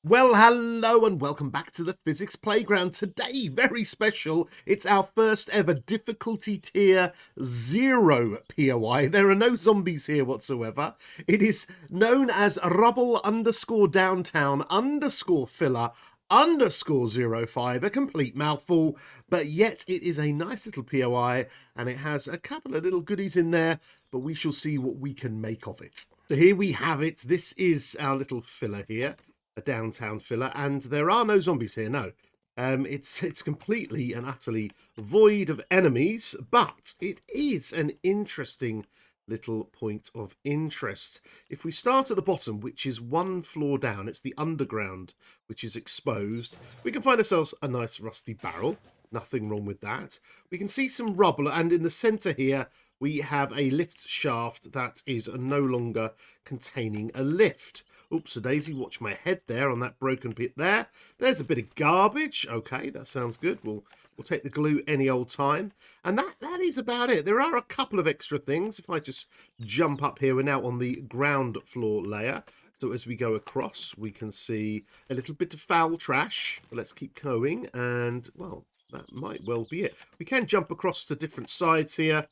Well, hello and welcome back to the Physics Playground. Today, very special, it's our first ever difficulty tier 0 POI. There are no zombies here whatsoever. It is known as rubble_downtown_filler_05, a complete mouthful, but yet it is a nice little POI and it has a couple of little goodies in there, but we shall see what we can make of it. So here we have it. This is our little filler here. A downtown filler, and there are no zombies here. No, it's completely and utterly void of enemies, but it is an interesting little point of interest. If we start at the bottom, which is one floor down, it's the underground which is exposed. We can find ourselves a nice rusty barrel. Nothing wrong with that. We can see some rubble, and in the center here we have a lift shaft that is no longer containing a lift. Oops, a daisy, watch my head there on that broken bit there. There's a bit of garbage. Okay, that sounds good. We'll take the glue any old time. And that is about it. There are a couple of extra things. If I just jump up here, we're now on the ground floor layer. So as we go across, we can see a little bit of foul trash. Let's keep going. And, well, that might well be it. We can jump across to different sides here.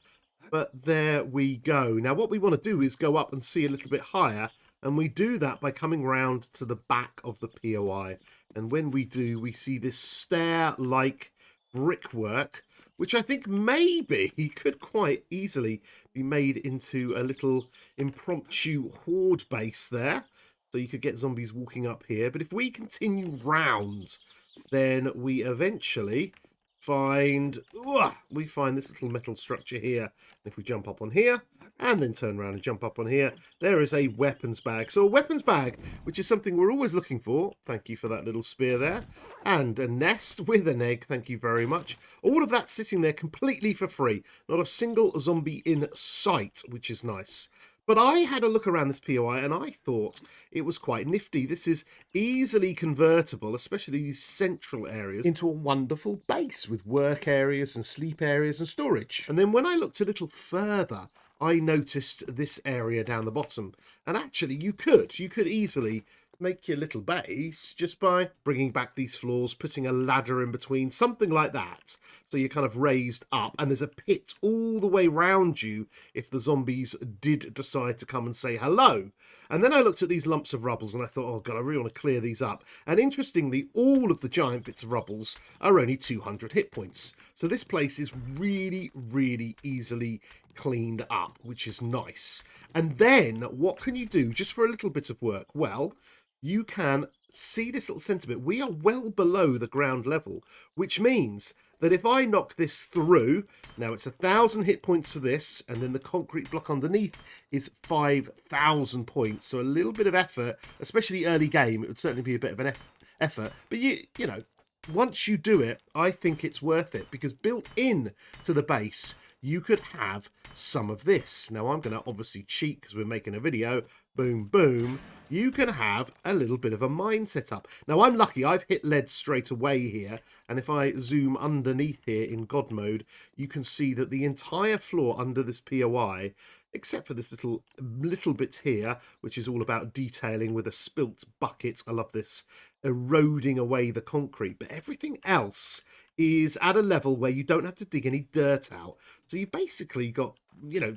But there we go. Now, what we want to do is go up and see a little bit higher. And we do that by coming round to the back of the POI. And when we do, we see this stair-like brickwork, which I think maybe could quite easily be made into a little impromptu horde base there. So you could get zombies walking up here. But if we continue round, then we eventually find this little metal structure here. And if we jump up on here and then turn around and jump up on here, there is a weapons bag. So a weapons bag, which is something we're always looking for. Thank you for that little spear there. And a nest with an egg. Thank you very much. All of that sitting there completely for free. Not a single zombie in sight, which is nice. But I had a look around this POI and I thought it was quite nifty. This is easily convertible, especially these central areas, into a wonderful base with work areas and sleep areas and storage. And then when I looked a little further, I noticed this area down the bottom. And actually, you could easily make your little base just by bringing back these floors, putting a ladder in between, something like that. So you're kind of raised up, and there's a pit all the way round you if the zombies did decide to come and say hello. And then I looked at these lumps of rubbles and I thought, oh God, I really want to clear these up. And interestingly, all of the giant bits of rubbles are only 200 hit points. So this place is really, really easily cleaned up, which is nice. And then what can you do just for a little bit of work? Well, you can see this little centre bit. We are well below the ground level, which means that if I knock this through, now it's 1,000 hit points for this, and then the concrete block underneath is 5,000 points. So a little bit of effort, especially early game, it would certainly be a bit of an effort. But you know, once you do it, I think it's worth it, because built in to the base, you could have some of this. Now, I'm going to obviously cheat because we're making a video. Boom, boom. You can have a little bit of a mine set up. Now, I'm lucky. I've hit lead straight away here. And if I zoom underneath here in God mode, you can see that the entire floor under this POI, except for this little bit here, which is all about detailing with a spilt bucket. I love this, eroding away the concrete. But everything else is at a level where you don't have to dig any dirt out. So you've basically got, you're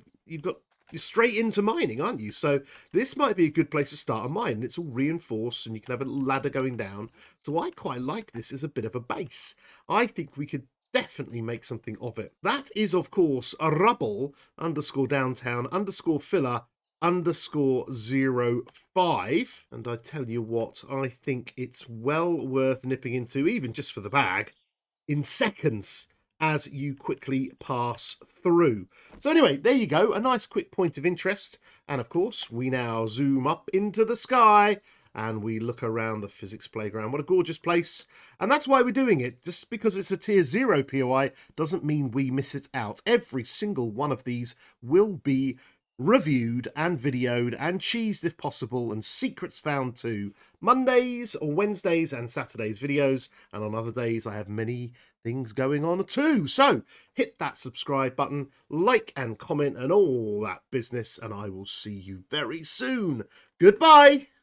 straight into mining, aren't you? So this might be a good place to start a mine. It's all reinforced and you can have a little ladder going down. So I quite like this as a bit of a base. I think we could definitely make something of it. That is, of course, a rubble_downtown_filler_05. And I tell you what, I think it's well worth nipping into, even just for the bag, in seconds as you quickly pass through. So anyway, there you go, a nice quick point of interest. And of course, we now zoom up into the sky and we look around the physics playground. What a gorgeous place. And that's why we're doing it. Just because it's a tier 0 POI doesn't mean we miss it out. Every single one of these will be reviewed and videoed and cheesed if possible, and secrets found too. Mondays or Wednesdays and Saturdays videos, and on other days I have many things going on too. So hit that subscribe button, like and comment and all that business, and I will see you very soon. Goodbye.